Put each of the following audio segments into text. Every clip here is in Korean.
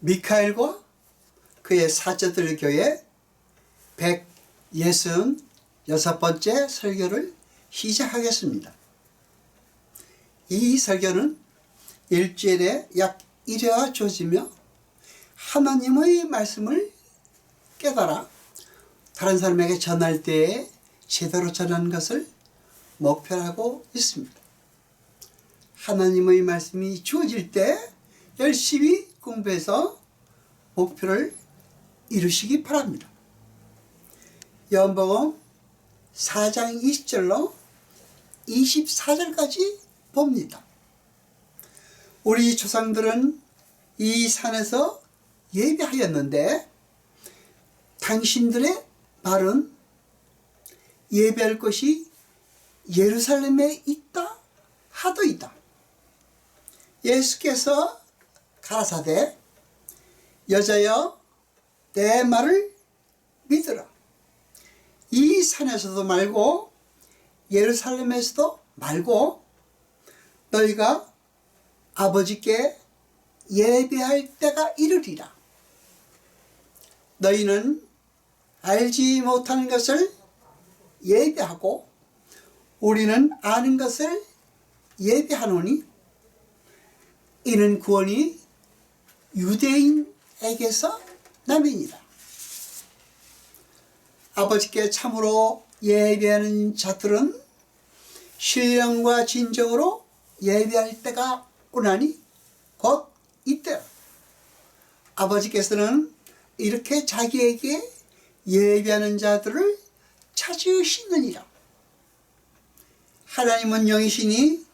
미카엘과 그의 사제들 교회 166번째 설교를 시작하겠습니다. 이 설교는 일주일에 약 1회가 주어지며 하나님의 말씀을 깨달아 다른 사람에게 전할 때에 제대로 전하는 것을 목표로 하고 있습니다. 하나님의 말씀이 주어질 때 열심히 공부해서 목표를 이루시기 바랍니다. 요한복음 4장 20절로 24절까지 봅니다. 우리 조상들은 이 산에서 예배하였는데 당신들의 말은 예배할 곳이 예루살렘에 있다 하도이다. 예수께서 가라사대 여자여 내 말을 믿으라. 이 산에서도 말고 예루살렘에서도 말고 너희가 아버지께 예배할 때가 이르리라. 너희는 알지 못하는 것을 예배하고 우리는 아는 것을 예배하노니 이는 구원이 유대인에게서 남이니라. 아버지께 참으로 예배하는 자들은 신령과 진정으로 예배할 때가 오나니 곧 이때 아버지께서는 이렇게 자기에게 예배하는 자들을 찾으시느니라. 하나님은 영이시니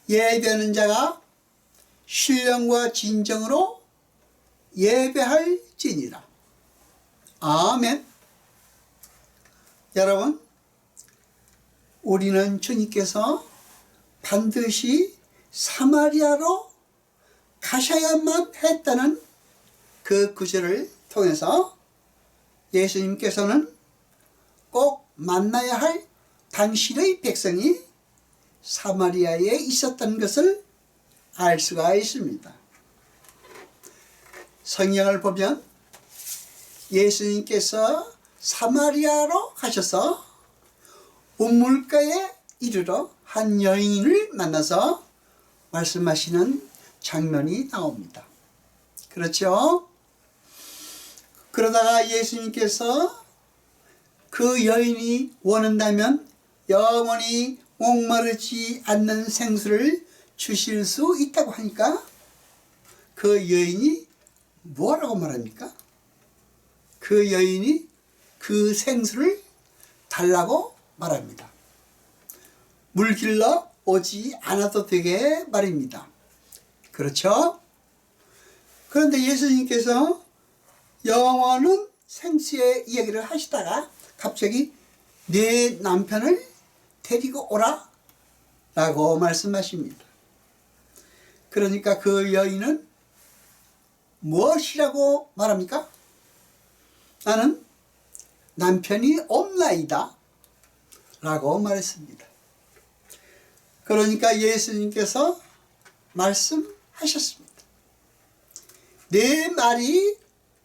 예배하는 자가 신령과 진정으로 예배할지니라. 아멘. 여러분, 우리는 주님께서 반드시 사마리아로 가셔야만 했다는 그 구절을 통해서 예수님께서는 꼭 만나야 할 당신의 백성이 사마리아에 있었던 것을 알 수가 있습니다. 성경을 보면 예수님께서 사마리아로 가셔서 우물가에 이르러 한 여인을 만나서 말씀하시는 장면이 나옵니다. 그렇죠? 그러다가 예수님께서 그 여인이 원한다면 영원히 목마르지 않는 생수를 주실 수 있다고 하니까 그 여인이 뭐라고 말합니까? 그 여인이 그 생수를 달라고 말합니다. 물 길러 오지 않아도 되게 말입니다. 그렇죠? 그런데 예수님께서 영원한 생수의 이야기를 하시다가 갑자기 내 남편을 데리고 오라 라고 말씀하십니다. 그러니까 그 여인은 무엇이라고 말합니까? 나는 남편이 없나이다 라고 말했습니다. 그러니까 예수님께서 말씀하셨습니다. 내 말이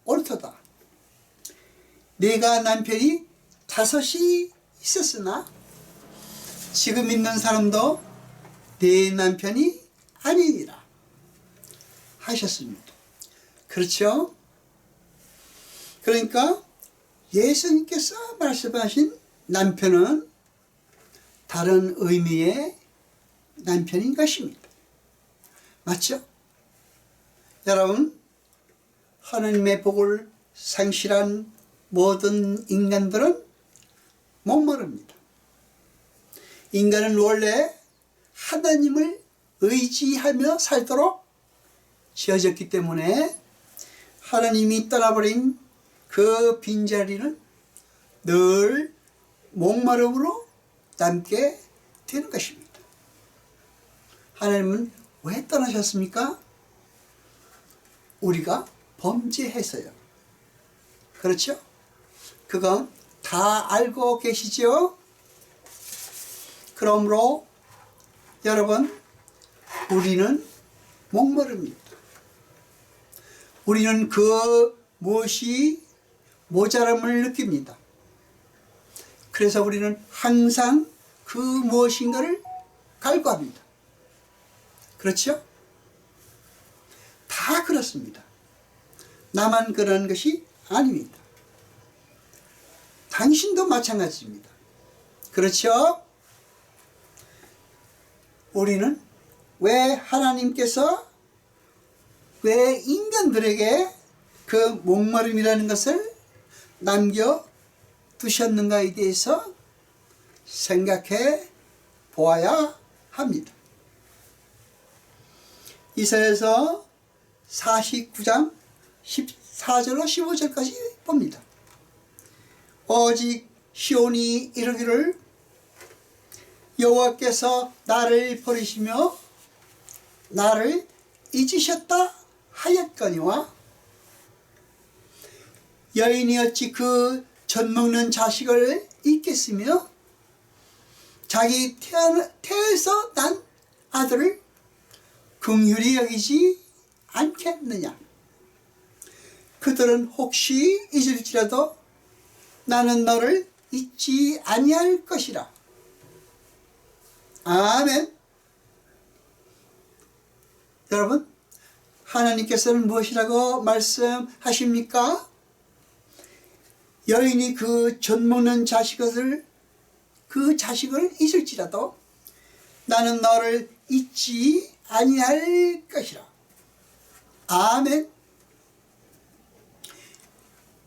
옳도다. 내가 남편이 5이 있었으나 지금 있는 사람도 내 남편이 아니니라 하셨습니다. 그렇죠? 그러니까 예수님께서 말씀하신 남편은 다른 의미의 남편인 것입니다. 맞죠? 여러분, 하나님의 복을 상실한 모든 인간들은 못 모릅니다. 인간은 원래 하나님을 의지하며 살도록 지어졌기 때문에 하나님이 떠나버린 그 빈자리는 늘 목마름으로 남게 되는 것입니다. 하나님은 왜 떠나셨습니까? 우리가 범죄해서요. 그렇죠? 그건 다 알고 계시죠? 그러므로 여러분, 우리는 목마릅니다. 우리는 그 무엇이 모자람을 느낍니다. 그래서 우리는 항상 그 무엇인가를 갈구합니다. 그렇죠? 다 그렇습니다. 나만 그런 것이 아닙니다. 당신도 마찬가지입니다. 그렇죠? 우리는 왜 하나님께서 왜 인간들에게 그 목마름이라는 것을 남겨두셨는가에 대해서 생각해 보아야 합니다. 이사야서 49장 14절로 15절까지 봅니다. 오직 시온이 이르기를 여호와께서 나를 버리시며 나를 잊으셨다 하였거니와 여인이 어찌 그 젖먹는 자식을 잊겠으며 자기 태에서 난 아들을 긍휼히 여기지 않겠느냐. 그들은 혹시 잊을지라도 나는 너를 잊지 아니할 것이라. 아멘. 여러분, 하나님께서는 무엇이라고 말씀하십니까? 여인이 그 젖먹는 자식을 잊을지라도 나는 너를 잊지 아니할 것이라. 아멘.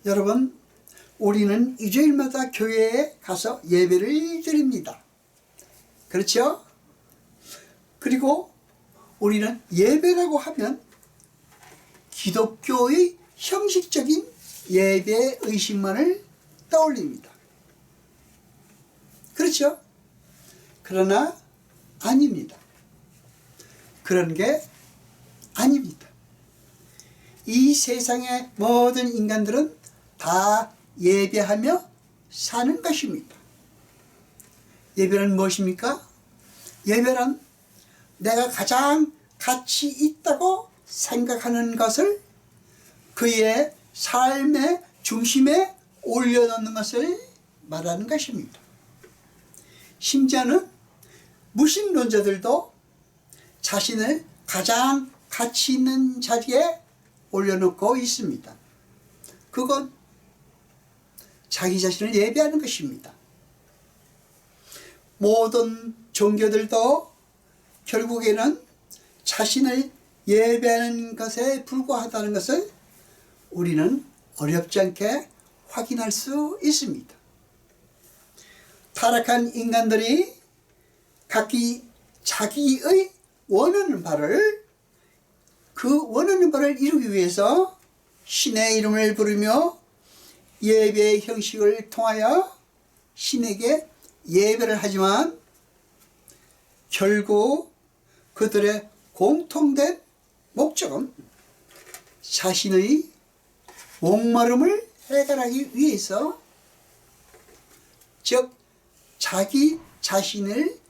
여러분, 우리는 일주일마다 교회에 가서 예배를 드립니다. 그렇죠? 그리고 우리는 예배라고 하면 기독교의 형식적인 예배 의식만을 떠올립니다. 그렇죠? 그러나 아닙니다. 그런 게 아닙니다. 이 세상의 모든 인간들은 다 예배하며 사는 것입니다. 예배는 무엇입니까? 예배는 내가 가장 가치 있다고 생각하는 것을 그의 삶의 중심에 올려놓는 것을 말하는 것입니다. 심지어는 무신론자들도 자신을 가장 가치 있는 자리에 올려놓고 있습니다. 그건 자기 자신을 예배하는 것입니다. 모든 종교들도 결국에는 자신을 예배하는 것에 불과하다는 것을 우리는 어렵지 않게 확인할 수 있습니다. 타락한 인간들이 각기 자기의 원하는 바를 이루기 위해서 신의 이름을 부르며 예배의 형식을 통하여 신에게 예배를 하지만 결국 그들의 공통된 목적은 자신의 목마름을 해결하기 위해서, 즉 자기 자신의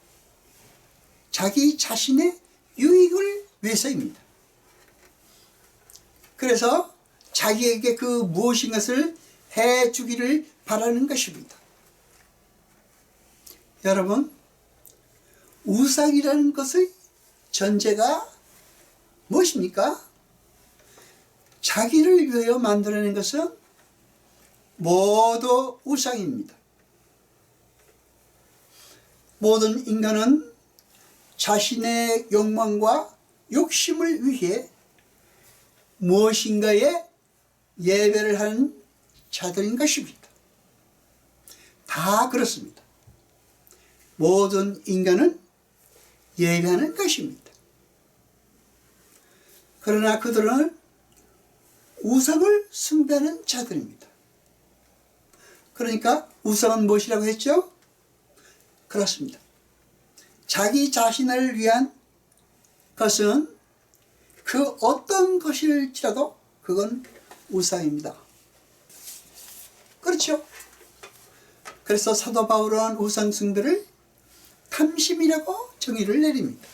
유익을 위해서입니다. 그래서 자기에게 그 무엇인 것을 해주기를 바라는 것입니다. 여러분, 우상이라는 것의 전제가 무엇입니까? 자기를 위하여 만들어낸 것은 모두 우상입니다. 모든 인간은 자신의 욕망과 욕심을 위해 무엇인가에 예배를 하는 자들인 것입니다. 다 그렇습니다. 모든 인간은 예배하는 것입니다. 그러나 그들은 우상을 숭배하는 자들입니다. 그러니까 우상은 무엇이라고 했죠? 그렇습니다. 자기 자신을 위한 것은 그 어떤 것일지라도 그건 우상입니다. 그렇죠? 그래서 사도 바울은 우상 숭배를 탐심이라고 정의를 내립니다.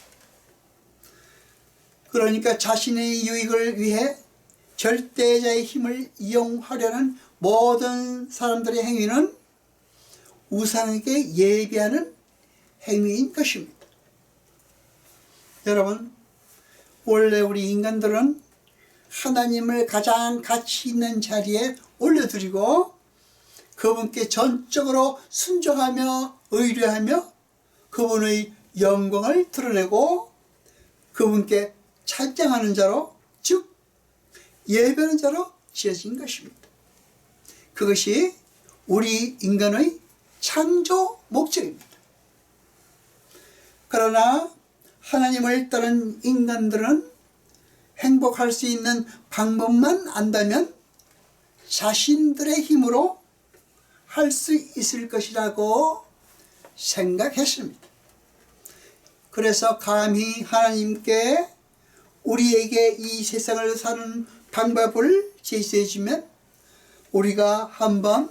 그러니까 자신의 유익을 위해 절대자의 힘을 이용하려는 모든 사람들의 행위는 우상에게 예배하는 행위인 것입니다. 여러분, 원래 우리 인간들은 하나님을 가장 가치 있는 자리에 올려드리고 그분께 전적으로 순종하며 의뢰하며 그분의 영광을 드러내고 그분께 찬양하는 자로, 즉 예배하는 자로 지어진 것입니다. 그것이 우리 인간의 창조 목적입니다. 그러나 하나님을 따른 인간들은 행복할 수 있는 방법만 안다면 자신들의 힘으로 할 수 있을 것이라고 생각했습니다. 그래서 감히 하나님께 우리에게 이 세상을 사는 방법을 제시해 주면 우리가 한번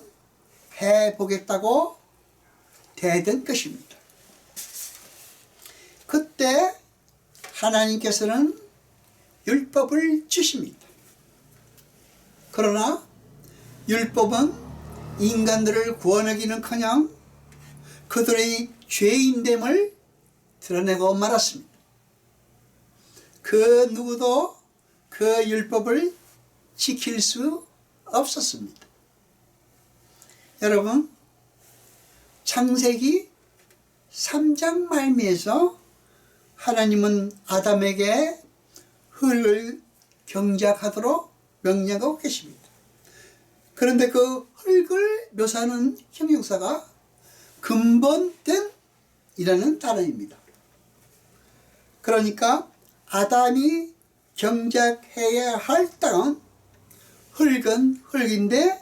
해보겠다고 대든 것입니다. 그때 하나님께서는 율법을 주십니다. 그러나 율법은 인간들을 구원하기는커녕 그들의 죄인됨을 드러내고 말았습니다. 그 누구도 그 율법을 지킬 수 없었습니다. 여러분, 창세기 3장 말미에서 하나님은 아담에게 흙을 경작하도록 명령하고 계십니다. 그런데 그 흙을 묘사하는 형용사가 근본된 이라는 단어입니다. 그러니까 아담이 경작해야 할 땅은 흙은 흙인데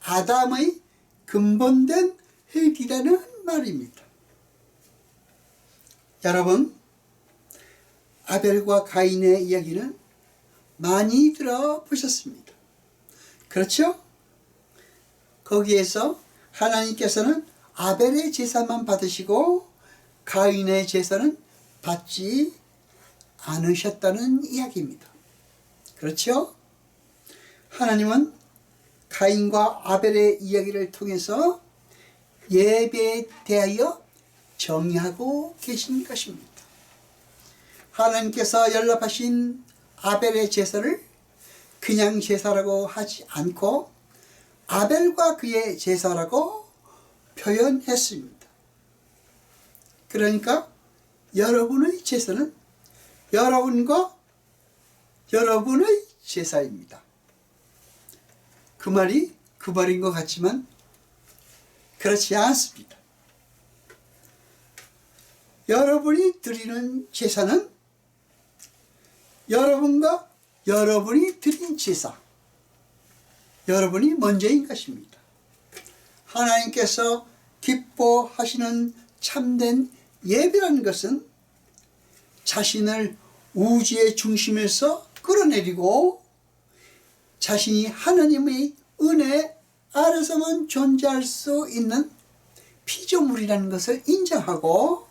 아담의 근본된 흙이라는 말입니다. 여러분, 아벨과 가인의 이야기는 많이 들어보셨습니다. 그렇죠? 거기에서 하나님께서는 아벨의 제사만 받으시고 가인의 제사는 받지 않으셨다는 이야기입니다. 그렇죠? 하나님은 가인과 아벨의 이야기를 통해서 예배에 대하여 정의하고 계신 것입니다. 하나님께서 연락하신 아벨의 제사를 그냥 제사라고 하지 않고 아벨과 그의 제사라고 표현했습니다. 그러니까 여러분의 제사는 여러분과 여러분의 제사입니다. 그 말이 그 말인 것 같지만 그렇지 않습니다. 여러분이 드리는 제사는 여러분과 여러분이 드린 제사, 여러분이 먼저인 것입니다. 하나님께서 기뻐하시는 참된 예배라는 것은 자신을 우주의 중심에서 끌어내리고 자신이 하나님의 은혜 아래서만 존재할 수 있는 피조물이라는 것을 인정하고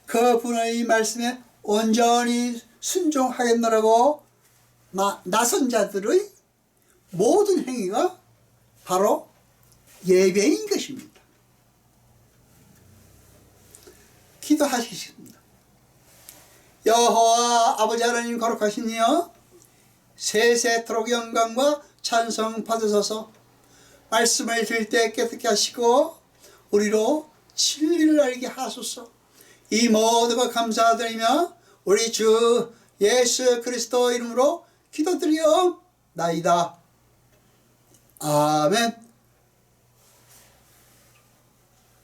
그분의 말씀에 온전히 순종하겠노라고 나선 자들의 모든 행위가 바로 예배인 것입니다. 기도하시겠습니다. 여호와 아버지 하나님 거룩하시니여, 세세토록 영광과 찬송 받으소서. 말씀을 들을 때 깨닫게 하시고 우리로 진리를 알게 하소서. 이 모두가 감사드리며 우리 주 예수 그리스도 이름으로 기도드리옵나이다. 아멘.